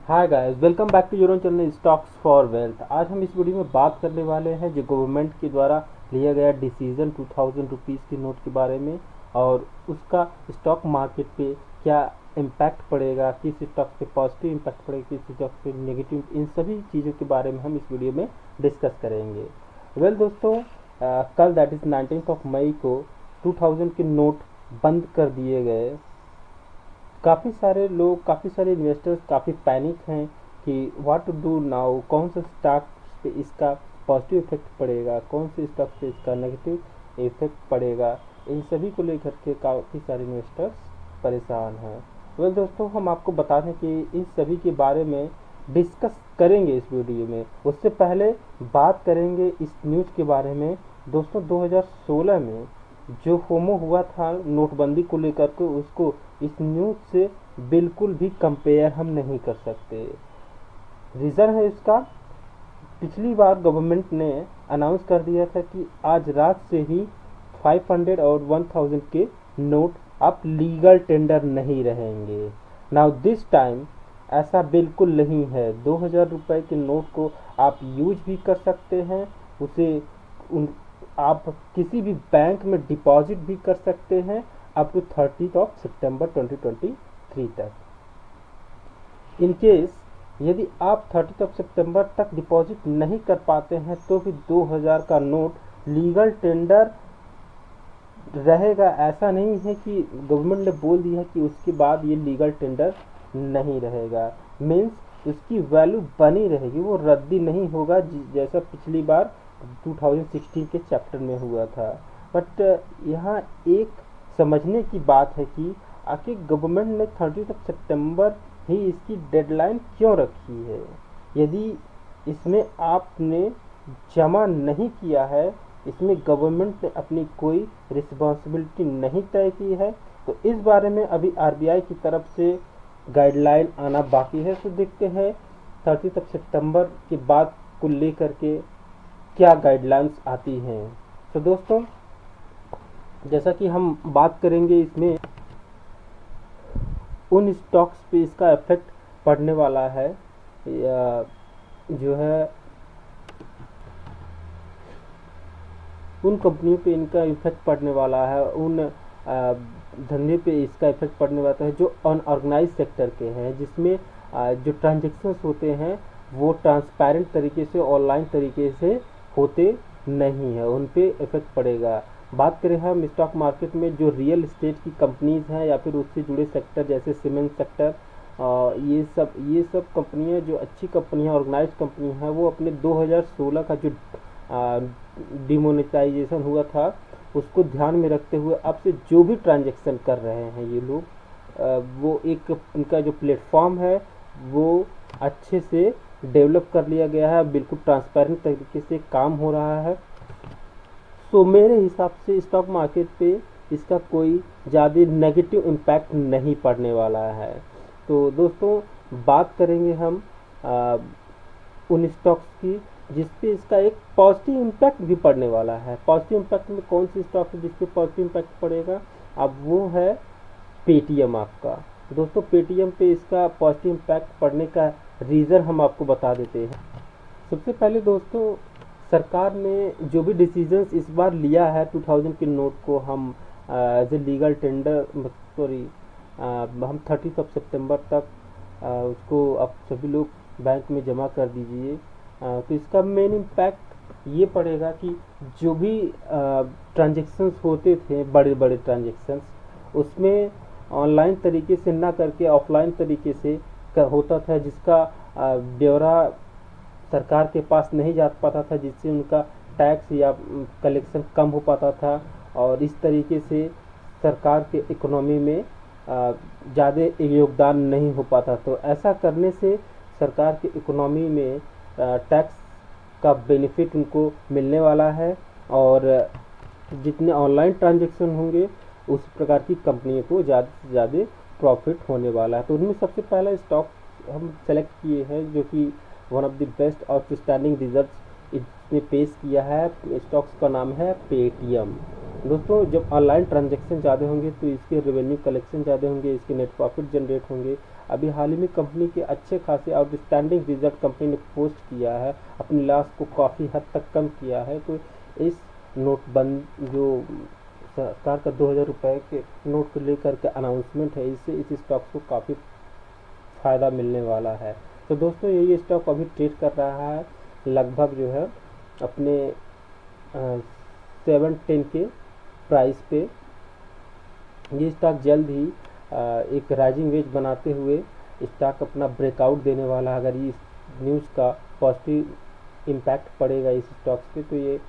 Hi guys, welcome back to your own channel stocks for wealth. आज हम इस video में बात करने वाले हैं जो गवर्नमेंट के द्वारा लिया गया डिसीजन 2000 रुपीज़ की नोट के बारे में और उसका स्टॉक मार्केट पे क्या इम्पैक्ट पड़ेगा, किस स्टॉक पे पॉजिटिव इम्पैक्ट पड़ेगा, किस स्टॉक पे नेगेटिव, इन सभी चीज़ों के बारे में हम इस वीडियो में डिस्कस करेंगे। दोस्तों, कल दैट इज़ 19 मई को 2000 के नोट बंद कर दिए गए। काफ़ी सारे लोग, काफ़ी सारे इन्वेस्टर्स काफ़ी पैनिक हैं कि व्हाट टू डू नाउ, कौन से स्टॉक पे इसका पॉजिटिव इफेक्ट पड़ेगा, कौन से स्टॉक पे इसका नेगेटिव इफेक्ट पड़ेगा। इन सभी को लेकर के काफ़ी सारे इन्वेस्टर्स परेशान हैं। दोस्तों, हम आपको बता दें कि इन सभी के बारे में डिस्कस करेंगे इस वीडियो में। उससे पहले बात करेंगे इस न्यूज़ के बारे में। दोस्तों, 2016 में जो फोमो हुआ था नोटबंदी को लेकर के, उसको इस न्यूज़ से बिल्कुल भी कंपेयर हम नहीं कर सकते। रीज़न है इसका, पिछली बार गवर्नमेंट ने अनाउंस कर दिया था कि आज रात से ही 500 और 1000 के नोट अब लीगल टेंडर नहीं रहेंगे। नाउ दिस टाइम ऐसा बिल्कुल नहीं है। 2000 रुपये के नोट को आप यूज भी कर सकते हैं, उसे आप किसी भी बैंक में डिपॉजिट भी कर सकते हैं अप टू 30 सितंबर 2023 तक। इन केस यदि आप 30 सितंबर तक डिपॉजिट नहीं कर पाते हैं तो भी 2000 का नोट लीगल टेंडर रहेगा। ऐसा नहीं है कि गवर्नमेंट ने बोल दिया कि उसके बाद ये लीगल टेंडर नहीं रहेगा, मीन्स उसकी वैल्यू बनी रहेगी, वो रद्दी नहीं होगा जैसा पिछली बार 2016 के चैप्टर में हुआ था। बट यहाँ एक समझने की बात है कि आखिर गवर्नमेंट ने 30 सितंबर ही इसकी डेडलाइन क्यों रखी है। यदि इसमें आपने जमा नहीं किया है, इसमें गवर्नमेंट ने अपनी कोई रिस्पॉन्सिबिलिटी नहीं तय की है, तो इस बारे में अभी आरबीआई की तरफ से गाइडलाइन आना बाकी है। तो देखते हैं 30 सितंबर के बाद को लेकर के क्या गाइडलाइंस आती हैं। तो दोस्तों, जैसा कि हम बात करेंगे इसमें उन स्टॉक्स पे इसका इफेक्ट पड़ने वाला है, जो है उन कंपनियों पे इनका इफेक्ट पड़ने वाला है, उन धंधे पे इसका इफेक्ट पड़ने वाला है जो अनऑर्गेनाइज सेक्टर के हैं, जिसमें जो ट्रांजेक्शन्स होते हैं वो ट्रांसपेरेंट तरीके से, ऑनलाइन तरीके से होते नहीं है, उन पे इफेक्ट पड़ेगा। बात करें हम स्टॉक मार्केट में जो रियल एस्टेट की कंपनीज हैं या फिर उससे जुड़े सेक्टर जैसे सीमेंट सेक्टर, ये सब कंपनियां जो अच्छी कंपनियां, ऑर्गेनाइज कंपनी हैं, वो अपने 2016 का जो डिमोनेटाइजेशन हुआ था उसको ध्यान में रखते हुए अब से जो भी ट्रांजैक्शन कर रहे हैं ये लोग, वो एक इनका जो प्लेटफॉर्म है वो अच्छे से डेवलप कर लिया गया है, बिल्कुल ट्रांसपेरेंट तरीके से काम हो रहा है। सो मेरे हिसाब से स्टॉक मार्केट पे इसका कोई ज़्यादा नेगेटिव इम्पैक्ट नहीं पड़ने वाला है। तो दोस्तों, बात करेंगे हम उन स्टॉक्स की जिसपे इसका एक पॉजिटिव इम्पैक्ट भी पड़ने वाला है। पॉजिटिव इम्पैक्ट में कौन सी स्टॉक है जिसपे पॉजिटिव इम्पैक्ट पड़ेगा, अब वो है पेटीएम आपका। दोस्तों, पेटीएम पे इसका पॉजिटिव इम्पैक्ट पड़ने का रीज़न हम आपको बता देते हैं। सबसे पहले दोस्तों, सरकार ने जो भी डिसीजंस इस बार लिया है 2000 के नोट को हम एज ए लीगल टेंडर, हम 30 सितंबर तक उसको अब सभी लोग बैंक में जमा कर दीजिए। तो इसका मेन इम्पैक्ट ये पड़ेगा कि जो भी ट्रांजेक्शन्स होते थे, बड़े बड़े ट्रांजेक्शन्स, उसमें ऑनलाइन तरीके से ना करके ऑफलाइन तरीके से होता था, जिसका ब्यौरा सरकार के पास नहीं जा पाता था, जिससे उनका टैक्स या कलेक्शन कम हो पाता था और इस तरीके से सरकार के इकोनॉमी में ज़्यादा योगदान नहीं हो पाता। तो ऐसा करने से सरकार के इकोनॉमी में टैक्स का बेनिफिट उनको मिलने वाला है और जितने ऑनलाइन ट्रांजैक्शन होंगे उस प्रकार की कंपनियों को ज़्यादा से ज़्यादा प्रॉफिट होने वाला है। तो उनमें सबसे पहला स्टॉक हम सेलेक्ट किए हैं जो कि one of the best outstanding results इसने पेश किया है। स्टॉक्स का नाम है पेटीएम। दोस्तों, जब ऑनलाइन ट्रांजैक्शन ज़्यादा होंगे तो इसके रेवेन्यू कलेक्शन ज़्यादा होंगे, इसके नेट प्रॉफिट जनरेट होंगे अभी हाल ही में कंपनी के अच्छे खासे आउटस्टैंडिंग रिजल्ट कंपनी ने पोस्ट किया है, अपनी लॉस को काफ़ी हद तक कम किया है। तो इस नोटबंद जो सरकार का 2000 रुपये के नोट को लेकर के अनाउंसमेंट है, इससे इस स्टॉक को काफ़ी फ़ायदा मिलने वाला है। तो दोस्तों ये स्टॉक अभी ट्रेड कर रहा है लगभग जो है अपने 710 के प्राइस पे। ये स्टॉक जल्द ही एक राइजिंग वेज बनाते हुए स्टॉक अपना ब्रेकआउट देने वाला है। अगर इस न्यूज़ का पॉजिटिव इम्पैक्ट पड़ेगा इस स्टॉक्स पे, तो ये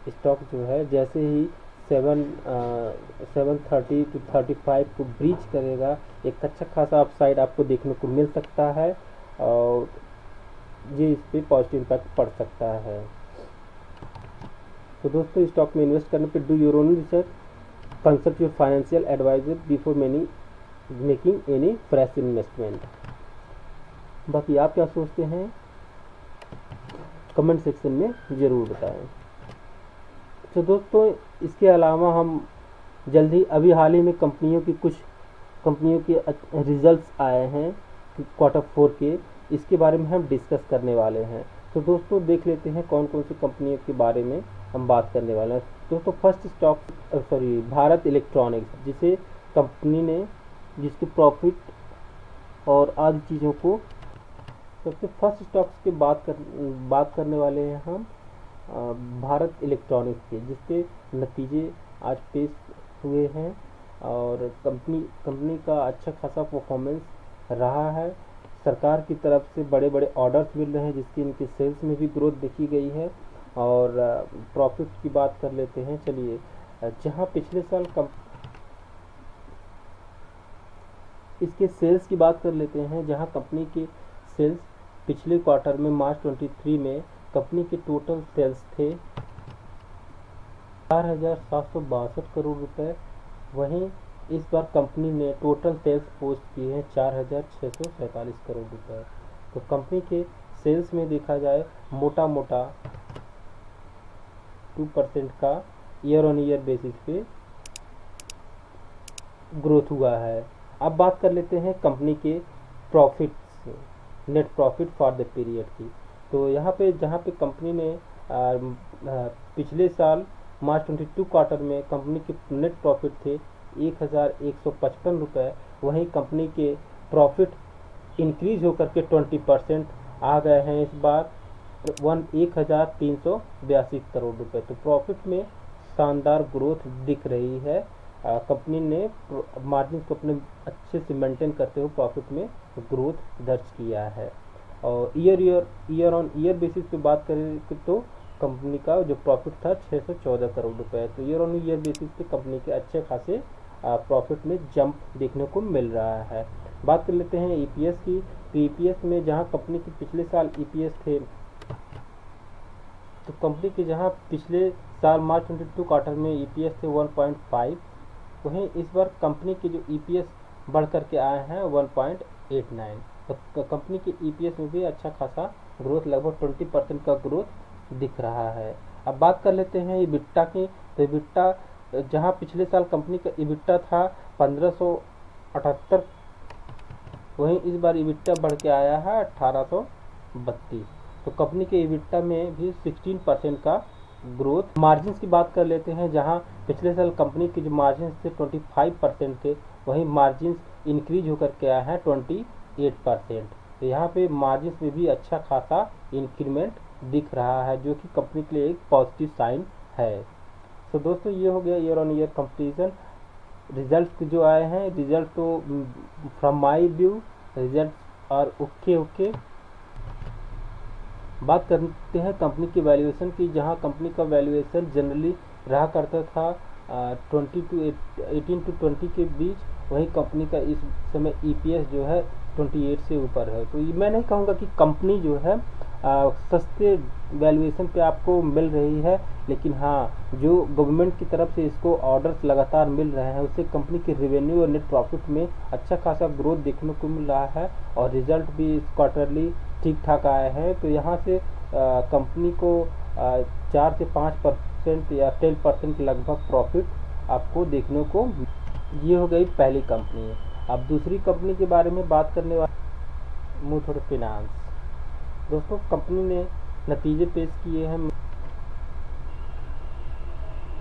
स्टॉक जो है जैसे ही 730 to 35 को ब्रीच करेगा, एक अच्छा खासा अपसाइड आपको देखने को मिल सकता है और ये इस पर पॉजिटिव इम्पैक्ट पड़ सकता है। तो दोस्तों स्टॉक में इन्वेस्ट करने पे do your own research, consult your financial advisor before making any fresh investment. बाकी आप क्या सोचते हैं कमेंट सेक्शन में ज़रूर बताएं। तो दोस्तों इसके अलावा हम जल्दी अभी हाल ही में कुछ कंपनियों के रिजल्ट्स आए हैं Q4 के, इसके बारे में हम डिस्कस करने वाले हैं। तो दोस्तों देख लेते हैं कौन कौन सी कंपनियों के बारे में हम बात करने वाले हैं। दोस्तों फर्स्ट स्टॉक भारत इलेक्ट्रॉनिक्स, जिसके प्रॉफिट और आदि चीज़ों को सबसे फर्स्ट स्टॉक्स की बात करने वाले हैं हम भारत इलेक्ट्रॉनिक्स के, जिसके नतीजे आज पेश हुए हैं और कंपनी का अच्छा खासा परफॉर्मेंस रहा है। सरकार की तरफ से बड़े बड़े ऑर्डर्स मिल रहे हैं, जिसकी इनकी सेल्स में भी ग्रोथ देखी गई है। और प्रॉफिट की बात कर लेते हैं, चलिए। जहां पिछले साल इसके सेल्स की बात कर लेते हैं, जहां कंपनी के सेल्स पिछले क्वार्टर में मार्च 23 में कंपनी के टोटल सेल्स थे 4,762 करोड़ रुपए। वहीं इस बार कंपनी ने टोटल सेल्स पोस्ट किए हैं 4,647 करोड़ रुपए। तो कंपनी के सेल्स में देखा जाए मोटा 2% का ईयर ऑन ईयर बेसिस पे ग्रोथ हुआ है। अब बात कर लेते हैं कंपनी के profits, net profit for the period की। तो यहाँ पे जहाँ पे कंपनी ने पिछले साल मार्च 22 क्वार्टर में कंपनी के नेट प्रॉफिट थे 1,155 रुपये, वहीं कंपनी के प्रॉफिट इंक्रीज होकर के 20% आ गए हैं इस बार 1,382 करोड़ रुपए। तो प्रॉफिट में शानदार ग्रोथ दिख रही है। कंपनी ने मार्जिन को अपने अच्छे से मेंटेन करते हुए प्रॉफिट में ग्रोथ दर्ज किया है। और ईयर ऑन ईयर बेसिस पे बात करें तो कंपनी का जो प्रॉफिट था 614 करोड़ रुपए। तो ईयर ऑन ईयर बेसिस पे कंपनी के अच्छे खासे प्रॉफिट में जंप देखने को मिल रहा है। बात कर लेते हैं ईपीएस की। तो ईपीएस में जहां कंपनी के पिछले साल ईपीएस थे, तो कंपनी के जहां पिछले साल मार्च 22 क्वार्टर में ईपीएस थे 1.5, वहीं इस बार कंपनी के जो ईपीएस बढ़ करके आए हैं 1.89। तो कंपनी के ईपीएस में भी अच्छा खासा ग्रोथ, लगभग 20% का ग्रोथ दिख रहा है। अब बात कर लेते हैं इबिट्टा की। तो इबिट्टा जहां पिछले साल कंपनी का इबिट्टा था 1578, वहीं इस बार इबिट्टा बढ़ के आया है 1832। तो कंपनी के इबिट्टा में भी 16% का ग्रोथ। मार्जिन की बात कर लेते हैं, जहां पिछले साल कंपनी के जो मार्जिन थे 25% थे, वहीं मार्जिन इंक्रीज होकर के आया है 28%। तो यहाँ पे मार्जिन में भी अच्छा खासा इंक्रीमेंट दिख रहा है, जो कि कंपनी के लिए एक पॉजिटिव साइन है। तो दोस्तों ये हो गया year on year comparison. Result जो आए हैं, रिजल्ट तो फ्रॉम माय व्यू रिजल्ट और ओके। बात करते हैं कंपनी की वैल्यूएशन की, जहां कंपनी का वैल्यूएशन जनरली रहा करता था 18 to 20 के बीच, वहीं कंपनी का इस समय ईपीएस जो है 28 से ऊपर है। तो मैं नहीं कहूँगा कि कंपनी जो है सस्ते वैल्यूएशन पे आपको मिल रही है, लेकिन हाँ जो गवर्नमेंट की तरफ से इसको ऑर्डर्स लगातार मिल रहे हैं, उससे कंपनी के रेवेन्यू और नेट प्रॉफिट में अच्छा खासा ग्रोथ देखने को मिल रहा है और रिजल्ट भी इस क्वार्टरली ठीक ठाक आए हैं। तो यहाँ से कंपनी को 4 से 5% या 10% लगभग प्रॉफिट आपको देखने को। ये हो गई पहली कंपनी। अब दूसरी कंपनी के बारे में बात करने वाले मुथूट फाइनेंस। दोस्तों कंपनी ने नतीजे पेश किए हैं।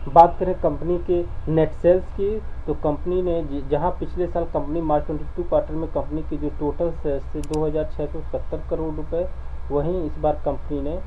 बात करें कंपनी के नेट सेल्स की, तो कंपनी ने जहां पिछले साल कंपनी मार्च 22 क्वार्टर में कंपनी के जो टोटल सेल्स थे 2670 करोड़ रुपए, वहीं इस बार कंपनी ने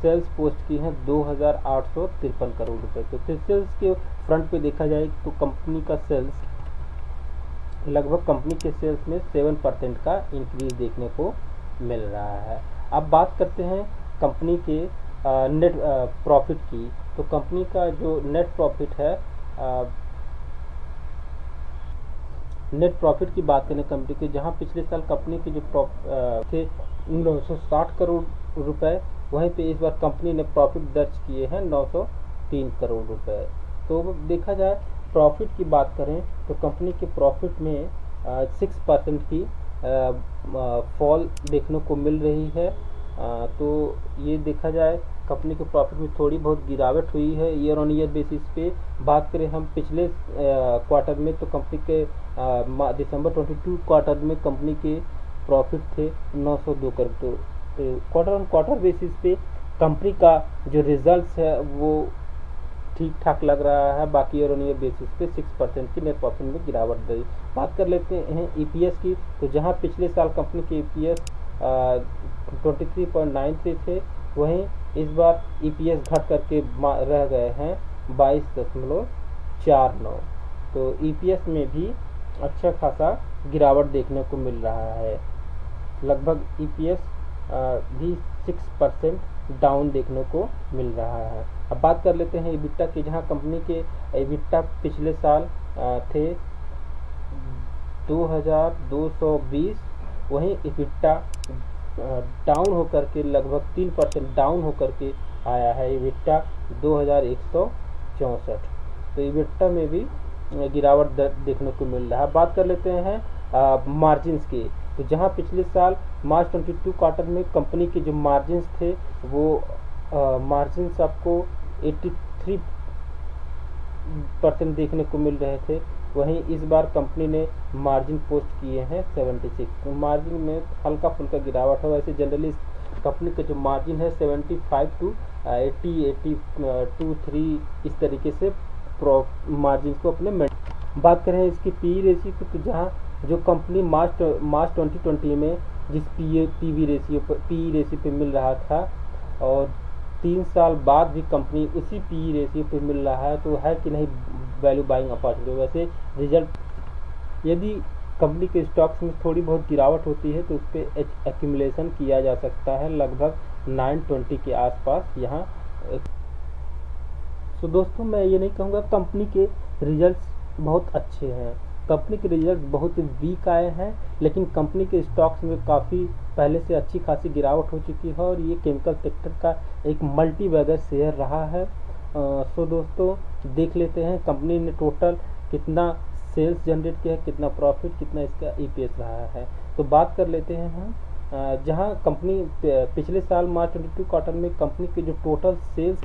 सेल्स पोस्ट की हैं 2853 करोड़ रुपए। तो सेल्स के फ्रंट पे देखा जाए तो कंपनी का सेल्स लगभग कंपनी के सेल्स में 7% का इंक्रीज देखने को मिल रहा है। अब बात करते हैं कंपनी के नेट प्रॉफिट की। तो कंपनी का जो नेट प्रॉफिट है, नेट प्रॉफिट की बात करें कंपनी के, जहां पिछले साल कंपनी के जो थे 960 करोड़ रुपए, वहीं पे इस बार कंपनी ने प्रॉफिट दर्ज किए हैं 903 करोड़ रुपए। तो देखा जाए प्रॉफिट की बात करें तो कंपनी के प्रॉफिट में 6% की फॉल देखने को मिल रही है। तो ये देखा जाए कंपनी के प्रॉफिट में थोड़ी बहुत गिरावट हुई है ईयर ऑन ईयर बेसिस पे। बात करें हम पिछले क्वार्टर में, तो कंपनी के दिसंबर 22 क्वार्टर में कंपनी के प्रॉफिट थे 902 करोड़। तो क्वार्टर ऑन क्वार्टर बेसिस पे कंपनी का जो रिजल्ट्स है वो ठीक ठाक लग रहा है। बाकी ईयर ऑन ईयर बेसिस पे 6% की नेट प्रॉफिट में गिरावट रही। बात कर लेते हैं ईपीएस की, तो जहां पिछले साल कंपनी के ईपीएस 23.93 थे, वहीं इस बार ईपीएस घट करके रह गए हैं 22.49। तो ईपीएस में भी अच्छा खासा गिरावट देखने को मिल रहा है। लगभग ईपीएस भी 6% डाउन देखने को मिल रहा है। अब बात कर लेते हैं एबिटा की, जहां कंपनी के एबिटा पिछले साल थे 2220, वहीं एबिटा डाउन होकर के लगभग 3% डाउन होकर के आया है एबिटा 2164। तो एबिटा में भी गिरावट देखने को मिल रहा है। बात कर लेते हैं मार्जिन्स की, तो जहां पिछले साल मार्च 22 क्वार्टर में कंपनी के जो मार्जिन्स थे वो मार्जिन्स आपको 83% देखने को मिल रहे थे, वहीं इस बार कंपनी ने मार्जिन पोस्ट किए हैं 76। तो मार्जिन में हल्का फुल्का गिरावट है। वैसे जनरली कंपनी का जो मार्जिन है 75 टू 80-82-3 इस तरीके से मार्जिन को अपने बात करें इसकी पी रेशियो की, तो जहां जो कंपनी मार्च 2020 में जिस पी रेशियो पे मिल रहा था, और 3 साल बाद भी कंपनी उसी पी रेशियो पे मिल रहा है, तो है कि नहीं वैल्यू बाइंग अपॉर्चुनिटी। वैसे रिजल्ट, यदि कंपनी के स्टॉक्स में थोड़ी बहुत गिरावट होती है तो उस पर एक्यूमुलेशन किया जा सकता है लगभग 920 के आसपास यहाँ। तो दोस्तों मैं ये नहीं कहूँगा कंपनी के रिजल्ट्स बहुत अच्छे हैं, कंपनी के रिजल्ट बहुत वीक आए हैं, लेकिन कंपनी के स्टॉक्स में काफ़ी पहले से अच्छी खासी गिरावट हो चुकी है और ये केमिकल सेक्टर का एक मल्टी बैगर शेयर रहा है। सो दोस्तों देख लेते हैं कंपनी ने टोटल कितना सेल्स जनरेट किया है, कितना प्रॉफिट, कितना इसका ईपीएस रहा है। तो बात कर लेते हैं हम, जहां कंपनी पिछले साल मार्च 22 क्वार्टर में कंपनी के जो टोटल सेल्स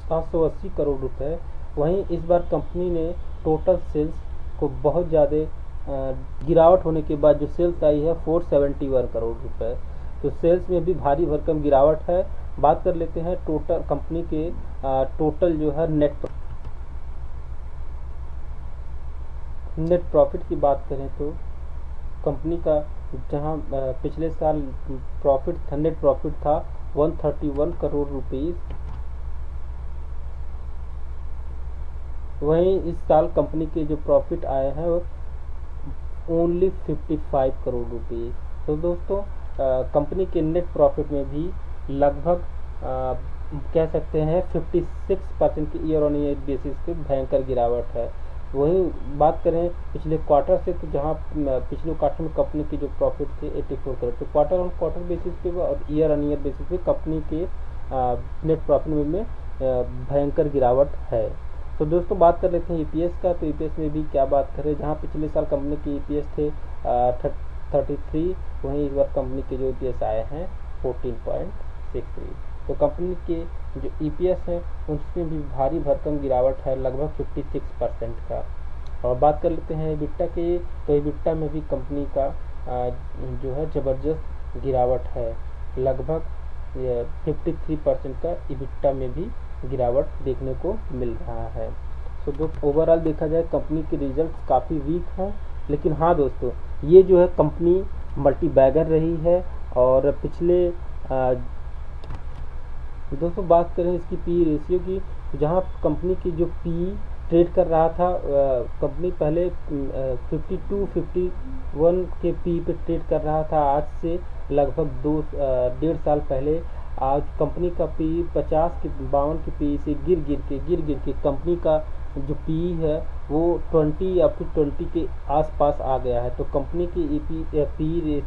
780 करोड़ रुपए, वहीं इस बार कंपनी ने टोटल सेल्स को बहुत ज़्यादा गिरावट होने के बाद जो सेल्स आई है 471 करोड़ रुपए। तो सेल्स में भी भारी भरकम गिरावट है। बात कर लेते हैं टोटल कंपनी के टोटल जो है नेट प्रॉफिट की बात करें तो कंपनी का जहां पिछले साल नेट प्रॉफिट था 131 करोड़ रुपीस, वहीं इस साल कंपनी के जो प्रॉफिट आए हैं वो ओनली 55 करोड़ रुपीस। तो दोस्तों कंपनी के नेट प्रॉफिट में भी लगभग कह सकते हैं 56% की ईयर ऑन ईयर बेसिस पे भयंकर गिरावट है। वहीं बात करें पिछले क्वार्टर से, तो जहां पिछले क्वार्टर में कंपनी की जो प्रॉफिट थे 84 करोड़, तो क्वार्टर ऑन क्वार्टर बेसिस पे और ईयर ऑन ईयर बेसिस पे कंपनी के नेट प्रॉफिट में भयंकर गिरावट है। तो दोस्तों बात कर लेते हैं ईपीएस का, तो ईपीएस में भी क्या बात करें, जहां पिछले साल कंपनी के ईपीएस थे 33, वहीं इस बार कंपनी के जो ईपीएस आए हैं 14.63। तो कंपनी के जो ईपीएस है उसमें भी भारी भरकम गिरावट है लगभग 56% का। और बात कर लेते हैं EBITDA के, तो EBITDA में भी कंपनी का जो है ज़बरदस्त गिरावट है, लगभग 53% का EBITDA में भी गिरावट देखने को मिल रहा है। तो दोस्तों ओवरऑल देखा जाए कंपनी के रिजल्ट्स काफ़ी वीक हैं, लेकिन हाँ दोस्तों ये जो है कंपनी मल्टी बैगर रही है। और पिछले दोस्तों बात करें इसकी पी रेशियो की, जहां कंपनी की जो पी ट्रेड कर रहा था, कंपनी पहले 52-51 के पी पे ट्रेड कर रहा था। आज से लगभग 1.5 साल पहले आज कंपनी का पी 50 के 52 के पी से गिर के कंपनी का जो पी है वो 20 या फिर 20 के आसपास आ गया है। तो कंपनी की पी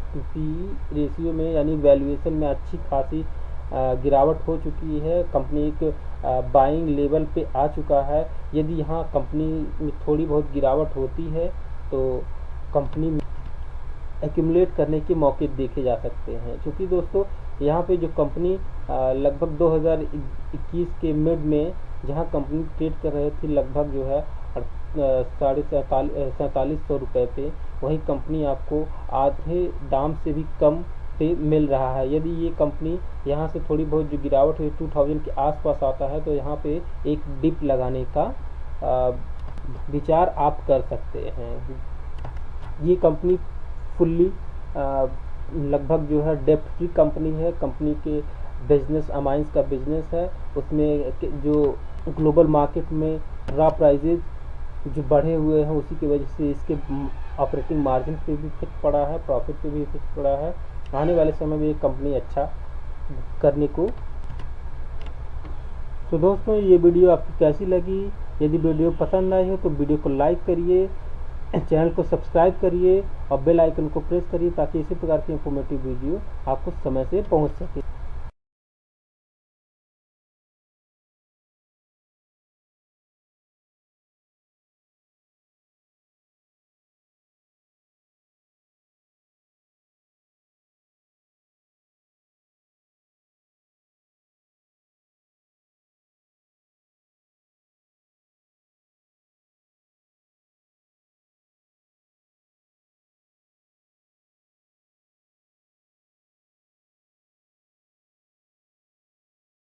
रेशियो में यानी वैल्यूएशन में अच्छी खासी गिरावट हो चुकी है। कंपनी एक बाइंग लेवल पे आ चुका है। यदि यहाँ कंपनी में थोड़ी बहुत गिरावट होती है तो कंपनी में एक्यूमुलेट करने के मौके देखे जा सकते हैं, क्योंकि दोस्तों यहाँ पे जो कंपनी लगभग 2021 के मिड में जहाँ कंपनी ट्रेड कर रहे थे लगभग जो है 4700 रुपये पे, वही कंपनी आपको आधे दाम से भी कम पे मिल रहा है। यदि ये कंपनी यहाँ से थोड़ी बहुत जो गिरावट हुई 2000 के आसपास आता है तो यहाँ पे एक डिप लगाने का विचार आप कर सकते हैं। ये कंपनी फुल्ली लगभग जो है डेप्ट फ्री कंपनी है। कंपनी के बिजनेस अमाइंस का बिजनेस है, उसमें जो ग्लोबल मार्केट में रॉ प्राइजेज जो बढ़े हुए हैं उसी की वजह से इसके ऑपरेटिंग मार्जिन पे भी इफेक्ट पड़ा है, प्रॉफिट पे भी इफेक्ट पड़ा है। आने वाले समय में ये कंपनी अच्छा करने को। तो दोस्तों ये वीडियो आपको कैसी लगी? यदि वीडियो पसंद आई हो तो वीडियो को लाइक करिए, चैनल को सब्सक्राइब करिए और बेल आइकन को प्रेस करिए ताकि इसी प्रकार की इंफॉर्मेटिव वीडियो आपको समय से पहुंच सके।